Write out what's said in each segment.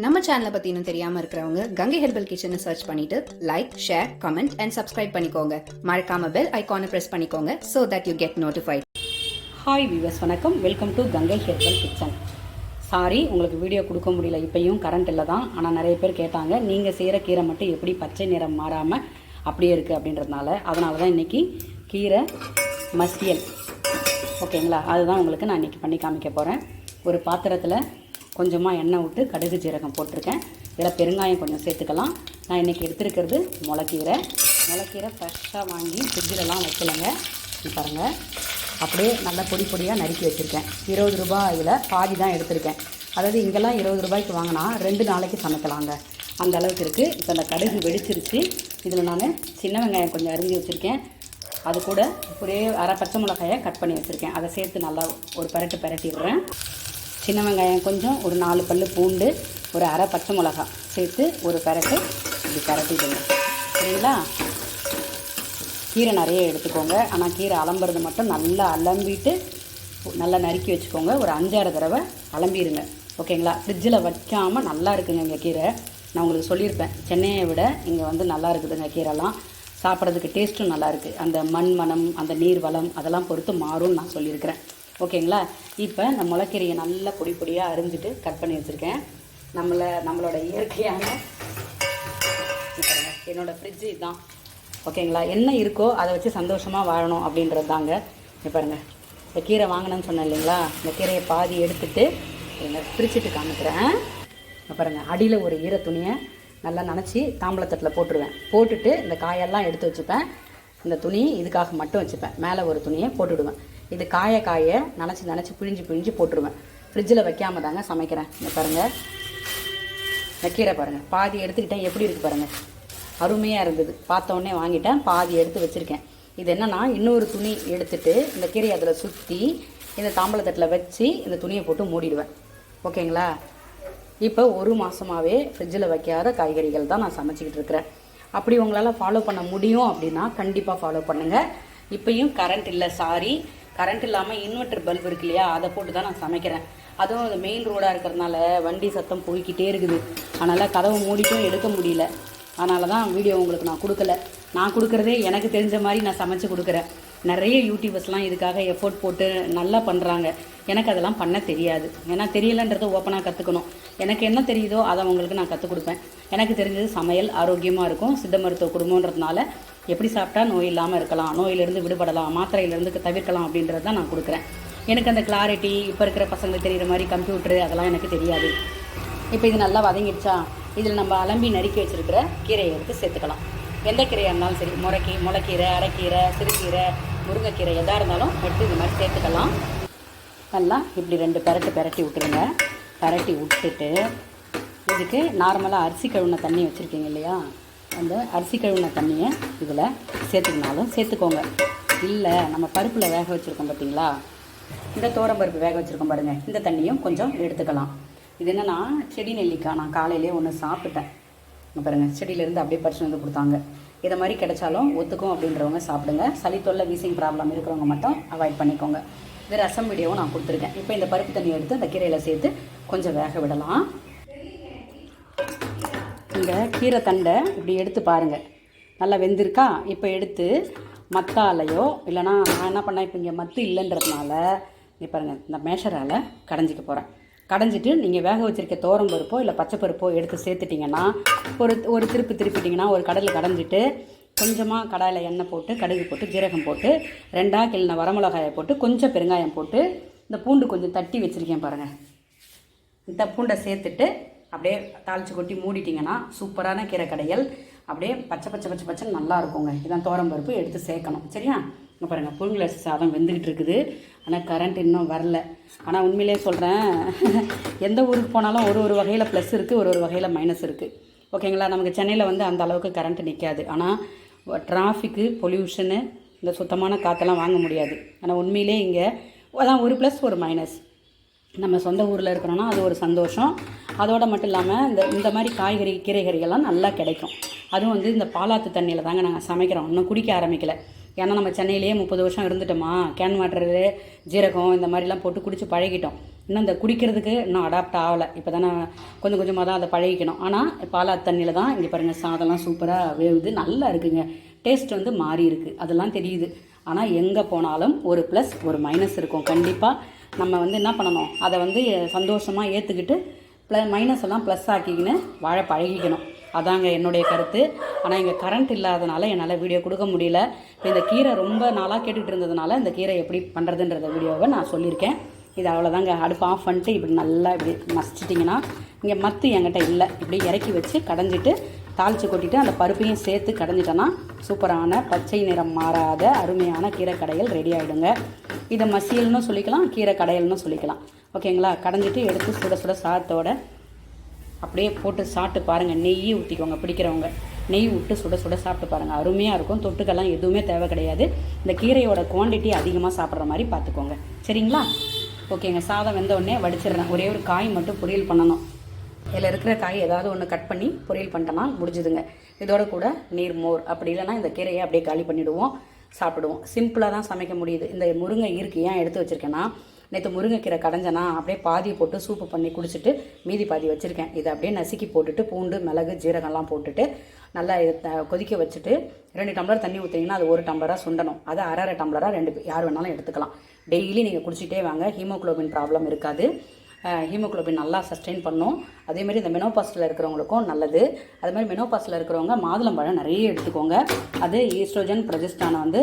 நம்ம சேனலை பற்றி இன்னும் தெரியாமல் இருக்கிறவங்க கங்கை ஹெர்பல் கிச்சனை சர்ச் பண்ணிட்டு like, share, comment and subscribe பண்ணிக்கோங்க. மறக்காம பெல் ஐக்கானை ப்ரெஸ் பண்ணிக்கோங்க so that you get notified. Hi viewers, வணக்கம். Welcome to Gangai Herbal Kitchen. Sorry, உங்களுக்கு வீடியோ கொடுக்க முடியல, இப்போயும் கரண்ட் இல்லை தான். ஆனால் நிறைய பேர் கேட்டாங்க, நீங்கள் செய்கிற கீரை மட்டும் எப்படி பச்சை நிறம் மாறாமல் அப்படியே இருக்குது அப்படின்றதுனால. அதனால தான் இன்றைக்கி கீரை மசியல், ஓகேங்களா, அதுதான் உங்களுக்கு நான் இன்றைக்கி பண்ணி காமிக்க போகிறேன். ஒரு பாத்திரத்தில் கொஞ்சமாக எண்ணெய் விட்டு கடுகு ஜீரகம் போட்டிருக்கேன். இதில் பெருங்காயம் கொஞ்சம் சேர்த்துக்கலாம். நான் இன்றைக்கி எடுத்துருக்கிறது முளைக்கீரை ஃப்ரெஷ்ஷாக வாங்கி ஃப்ரிட்ஜிலலாம் வைக்கலைங்க. பாருங்கள், அப்படியே நல்லா பொடி பொடியாக நறுக்கி வச்சுருக்கேன். 20 ரூபாயில் பாதி தான் எடுத்திருக்கேன். அதாவது இங்கெல்லாம் 20 ரூபாய்க்கு வாங்கினா 2 நாளைக்கு சமைக்கலாங்க, அந்த அளவுக்கு இருக்குது. இப்போ அந்த கடுகு வெடிச்சிருச்சு. இதில் நான் சின்ன வெங்காயம் கொஞ்சம் அரிஞ்சு வச்சுருக்கேன். அது கூட ஒரே அரை பச்சை மிளகாயை கட் பண்ணி வச்சுருக்கேன். அதை சேர்த்து நல்லா ஒரு பரட்டி விடுறேன். சின்ன வெங்காயம் கொஞ்சம், ஒரு 4 பல்லு பூண்டு, ஒரு அரை பச்சை மிளகா சேர்த்து ஒரு பரட்டு இப்படி பரட்டிடுங்க, சரிங்களா. கீரை நிறைய எடுத்துக்கோங்க. ஆனால் கீரை அலம்புறது மட்டும் நல்லா அலம்பிட்டு நல்லா நறுக்கி வச்சுக்கோங்க. ஒரு 5-6 தடவை அலம்பிடுங்க, ஓகேங்களா. ஃப்ரிட்ஜில் வைக்காமல் நல்லா இருக்குங்க இங்கே கீரை. நான் உங்களுக்கு சொல்லியிருப்பேன், சென்னையை விட இங்கே வந்து நல்லா இருக்குதுங்க கீரைலாம். சாப்பிட்றதுக்கு டேஸ்ட்டும் நல்லாயிருக்கு. அந்த மண் மணம், அந்த நீர் வளம் அதெல்லாம் பொறுத்து மாறும்னு நான் சொல்லியிருக்கிறேன், ஓகேங்களா. இப்போ இந்த முளைக்கீரையை நல்லா பொடி பொடியாக அரிஞ்சிட்டு கட் பண்ணி வச்சுருக்கேன். நம்மளோட இயற்கையான என்னோடய ஃப்ரிட்ஜு இதுதான், ஓகேங்களா. என்ன இருக்கோ அதை வச்சு சந்தோஷமாக வாழணும் அப்படின்றது தாங்க. பாருங்கள், இந்த கீரை வாங்கினேன்னு சொன்னேன் இல்லைங்களா, இந்த கீரையை பாதி எடுத்துகிட்டு பிரிச்சுட்டு காமிக்கிறேன். பாருங்கள், அடியில் ஒரு ஈர துணியை நல்லா நனைச்சி தாம்பளத்தட்டில் போட்டுருவேன். போட்டுட்டு இந்த காயெல்லாம் எடுத்து வச்சுப்பேன். இந்த துணி இதுக்காக மட்டும் வச்சுப்பேன். மேலே ஒரு துணியை போட்டுவிடுவேன். இது காய நனைச்சி பிழிஞ்சு போட்டுருவேன். ஃப்ரிட்ஜில் வைக்காமல் தாங்க சமைக்கிறேன். இந்த பாருங்கள், இந்த கீரை பாருங்கள், பாதி எடுத்துக்கிட்டேன். எப்படி இருக்குது பாருங்கள், அருமையாக இருந்தது. பார்த்தோன்னே வாங்கிட்டேன், பாதி எடுத்து வச்சுருக்கேன். இது என்னென்னா, இன்னொரு துணி எடுத்துகிட்டு இந்த கீரையை அதில் சுற்றி இந்த தாம்பளத்தட்டில் வச்சு இந்த துணியை போட்டு மூடிடுவேன், ஓகேங்களா. இப்போ 1 மாதமாகவே ஃப்ரிட்ஜில் வைக்காத காய்கறிகள் தான் நான் சமைச்சிக்கிட்டு இருக்கிறேன். அப்படி உங்களால் ஃபாலோ பண்ண முடியும் அப்படின்னா கண்டிப்பாக ஃபாலோ பண்ணுங்கள். இப்போயும் கரண்ட் இல்லை, சாரி. கரண்ட் இல்லாமல் இன்வெர்டர் பல்ப் இருக்கு இல்லையா, அதை போட்டு தான் நான் சமைக்கிறேன். அதுவும் அந்த மெயின் ரோடாக இருக்கிறதுனால வண்டி சத்தம் போய்கிட்டே இருக்குது. அதனால் கதவை மூடிட்டும் எடுக்க முடியல. அதனால தான் வீடியோ உங்களுக்கு நான் கொடுக்கல. நான் கொடுக்குறதே எனக்கு தெரிஞ்ச மாதிரி நான் சமைச்சு கொடுக்குறேன். நிறைய யூடியூபர்ஸ்லாம் இதுக்காக எஃபோர்ட் போட்டு நல்லா பண்ணுறாங்க. எனக்கு அதெல்லாம் பண்ண தெரியாது. ஏன்னா தெரியலன்றதை ஓப்பனாக கற்றுக்கணும். எனக்கு என்ன தெரியுதோ அதை அவங்களுக்கு நான் கற்றுக் கொடுப்பேன். எனக்கு தெரிஞ்சது சமையல் ஆரோக்கியமாக இருக்கும். சித்த மருத்துவ குடும்பன்றதுனால எப்படி சாப்பிட்டா நோய் இல்லாமல் இருக்கலாம், நோயிலிருந்து விடுபடலாம், மாத்திரையிலேருந்து தவிர்க்கலாம் அப்படின்றது தான் நான் கொடுக்குறேன். எனக்கு அந்த கிளாரிட்டி இப்போ இருக்கிற பசங்களுக்கு தெரிகிற மாதிரி கம்ப்யூட்ரு அதெல்லாம் எனக்கு தெரியாது. இப்போ இது நல்லா வதங்கிடுச்சா, இதில் நம்ம அலம்பி நறுக்கி வச்சுருக்கிற கீரையை எடுத்து சேர்த்துக்கலாம். எந்த கீரையாக இருந்தாலும் சரி, முளைக்கீரை, அரைக்கீரை, சிறுகீரை, முருங்கைக்கீரை எதாக இருந்தாலும் எடுத்து இது மாதிரி சேர்த்துக்கலாம். நல்லா இப்படி 2 பரட்டி விட்டுருங்க. பரட்டி விட்டுட்டு இதுக்கு நார்மலாக அரிசி கழுவின தண்ணி வச்சுருக்கீங்க இல்லையா, அந்த அரிசி கழுவின தண்ணியை இதில் சேர்த்துக்கினாலும் சேர்த்துக்கோங்க. இல்லை நம்ம பருப்பில் வேக வச்சுருக்கோம் பார்த்தீங்களா, இந்த பருப்பு வேக வச்சுருக்கோம் பாருங்கள், இந்த தண்ணியும் கொஞ்சம் எடுத்துக்கலாம். இது என்னென்னா, செடி நெல்லிக்காய் நான் காலையிலே ஒன்று சாப்பிட்டேன். பாருங்கள், செடியிலேருந்து அப்படியே பறிச்சு வந்து கொடுத்தாங்க. இதை மாதிரி கிடைச்சாலும் ஒத்துக்கும் அப்படின்றவங்க சாப்பிடுங்க. சளி தொல்லை, வீசிங் ப்ராப்ளம் இருக்கிறவங்க மட்டும் அவாய்ட் பண்ணிக்கோங்க. இது ரசம் வீடியோவும் நான் கொடுத்துருக்கேன். இப்போ இந்த பருப்பு தண்ணி எடுத்து அந்த கீரையில் சேர்த்து கொஞ்சம் வேக விடலாம். இந்த கீரை தண்டை இப்படி எடுத்து பாருங்கள், நல்லா வெந்திருக்கா. இப்போ எடுத்து மத்தாலையோ இல்லைனா நான் என்ன பண்ணேன், இப்போ இங்கே மத்து இல்லைன்றதுனால இங்கே பாருங்கள், இந்த மேஷரால் கடைஞ்சிக்க போகிறேன். கடைஞ்சிட்டு நீங்கள் வேக வச்சுருக்க பருப்போ இல்லை பச்சை பருப்போ எடுத்து சேர்த்துட்டிங்கன்னா ஒரு திருப்பிட்டிங்கன்னா ஒரு கடலில் கடைஞ்சிட்டு கொஞ்சமாக கடாயில் எண்ணெய் போட்டு கடுகு போட்டு ஜீரகம் போட்டு 2 கிள்ளின வரமிளகாயை போட்டு கொஞ்சம் பெருங்காயம் போட்டு இந்த பூண்டு கொஞ்சம் தட்டி வச்சுருக்கேன் பாருங்கள், இந்த பூண்டை சேர்த்துட்டு அப்படியே தாளித்து கொட்டி மூடிட்டிங்கன்னா சூப்பரான கீரை கடைகள். அப்படியே பச்சை நல்லா இருக்குங்க. இதான் பருப்பு எடுத்து சேர்க்கணும், சரியா. இங்கே பாருங்கள், புழுங்கலரிசி சாதம் வெந்துக்கிட்டு இருக்குது. ஆனால் கரண்ட் இன்னும் வரல. ஆனால் உண்மையிலே சொல்கிறேன், எந்த ஊருக்கு போனாலும் ஒரு வகையில் ப்ளஸ் இருக்குது, ஒரு வகையில் மைனஸ் இருக்குது, ஓகேங்களா. நமக்கு சென்னையில் வந்து அந்த அளவுக்கு கரண்ட் நிற்காது. ஆனால் டிராஃபிக்கு, பொல்யூஷனு, இந்த சுத்தமான காற்றெல்லாம் வாங்க முடியாது. ஆனால் உண்மையிலே இங்கே அதான் ஒரு ப்ளஸ் ஒரு மைனஸ். நம்ம சொந்த ஊரில் இருக்கிறோன்னா அது ஒரு சந்தோஷம். அதோடு மட்டும் இல்லாமல் இந்த மாதிரி கீரைகறிகள்லாம் நல்லா கிடைக்கும். அதுவும் வந்து இந்த பாலாத்து தண்ணியில் தாங்க நாங்கள் சமைக்கிறோம். இன்னும் குடிக்க ஆரம்பிக்கலை. ஏன்னா நம்ம சென்னையிலேயே 30 வருஷம் இருந்துட்டோமா, கேன் வாட்டரு, ஜீரகம் இந்த மாதிரிலாம் போட்டு குடித்து பழகிட்டோம். இன்னும் இந்த குடிக்கிறதுக்கு இன்னும் அடாப்ட் ஆகலை. இப்போ தானே கொஞ்சம் கொஞ்சமாக தான் அதை பழகிக்கணும். ஆனால் பாலா தண்ணியில் தான் இங்கே பாருங்கள் சாதம்லாம் சூப்பராக வேவுது, நல்லா இருக்குங்க. டேஸ்ட் வந்து மாறி இருக்குது, அதெல்லாம் தெரியுது. ஆனால் எங்கே போனாலும் ஒரு ப்ளஸ் ஒரு மைனஸ் இருக்கும். கண்டிப்பாக நம்ம வந்து என்ன பண்ணணும், அதை வந்து சந்தோஷமாக ஏற்றுக்கிட்டு மைனஸ் எல்லாம் ப்ளஸ் ஆக்கிக்கின்னு வாழ பழகிக்கணும். அதாங்க என்னுடைய கருத்து. ஆனால் இங்கே கரண்ட் இல்லாதனால என்னால் வீடியோ கொடுக்க முடியல. இப்போ இந்த கீரை ரொம்ப நாளாக கேட்டுகிட்டு இருந்ததுனால இந்த கீரை எப்படி பண்ணுறதுன்றத வீடியோவை நான் சொல்லியிருக்கேன். இது அவ்வளோதாங்க. அடுப்பு ஆஃப் பண்ணிட்டு இப்படி நல்லா இப்படி மசிச்சிட்டிங்கன்னா, இங்கே மத்து என்கிட்ட இல்லை, இப்படி இறக்கி வச்சு கடைஞ்சிட்டு தாளித்து கொட்டிட்டு அந்த பருப்பையும் சேர்த்து கடைஞ்சிட்டோன்னா சூப்பரான பச்சை நிறம் மாறாத அருமையான கீரை கடையல் ரெடி ஆகிடுங்க. இதை மசியல்னு சொல்லிக்கலாம், கீரை கடையல்னு சொல்லிக்கலாம். ஓகேங்களா? கடைஞ்சிட்டு எடுத்து சுட சுட சாதத்தோட அப்படியே போட்டு சாப்பிட்டு பாருங்கள். நெய் ஊற்றிக்கோங்க, பிடிக்கிறவங்க நெய் விட்டு சுட சுட சாப்பிட்டு பாருங்கள், அருமையாக இருக்கும். தொட்டுக்கெல்லாம் எதுவுமே தேவை கிடையாது. இந்த கீரையோட குவான்டிட்டி அதிகமாக சாப்பிட்ற மாதிரி பார்த்துக்கோங்க. சரிங்களா? ஓகேங்க. சாதம் வெந்த உடனே வடிச்சிடுறேன். ஒரே ஒரு காய் மட்டும் பொரியல் பண்ணணும். இதில் இருக்கிற காய் ஏதாவது ஒன்று கட் பண்ணி பொரியல் பண்ணிட்டோன்னா முடிஞ்சுதுங்க. இதோட கூட நீர் மோர், அப்படி இல்லைன்னா இந்த கீரையை அப்படியே காலி பண்ணிவிடுவோம், சாப்பிடுவோம். சிம்பிளாக தான் சமைக்க முடியுது. இந்த முருங்கை இருக்கு ஏன் எடுத்து வச்சுருக்கேன்னா, நேற்று முருங்கைக்கீரை கடைஞ்சனா அப்படியே பாதி போட்டு சூப்பு பண்ணி குடிச்சிட்டு மீதி பாதி வச்சுருக்கேன். இதை அப்படியே நசுக்கி போட்டுட்டு பூண்டு மிளகு ஜீரகம்லாம் போட்டுட்டு நல்லா கொதிக்க வச்சுட்டு 2 டம்ளர் தண்ணி ஊற்றிங்கன்னா அது 1 டம்ளராக சுண்டணும். அதை அரை டம்ளராக 2 யார் வேணாலும் எடுத்துக்கலாம். டெய்லி நீங்கள் குடிச்சிட்டே வாங்க, ஹீமோக்ளோபின் ப்ராப்ளம் இருக்காது. ஹீமோக்ளோபின் நல்லா சஸ்டெயின் பண்ணும். அதேமாதிரி இந்த மெனோபாஸ்டில் இருக்கிறவங்களுக்கும் நல்லது. அதுமாதிரி மெனோபாஸ்டில் இருக்கிறவங்க மாதுளம்பழம் நிறைய எடுத்துக்கோங்க. அது ஈஸ்ட்ரோஜன் ப்ரொஜெஸ்டானை வந்து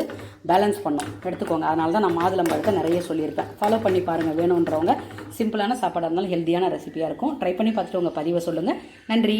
பேலன்ஸ் பண்ணும், எடுத்துக்கோங்க. அதனால தான் நான் மாதுளம்பழத்தை நிறைய சொல்லியிருப்பேன். ஃபாலோ பண்ணி பாருங்கள். வேணுன்றவங்க சிம்பிளான சாப்பாடாக இருந்தாலும் ஹெல்த்தியான ரெசிபியாக இருக்கும். ட்ரை பண்ணி பார்த்துட்டு உங்கள் பதிவை சொல்லுங்கள். நன்றி.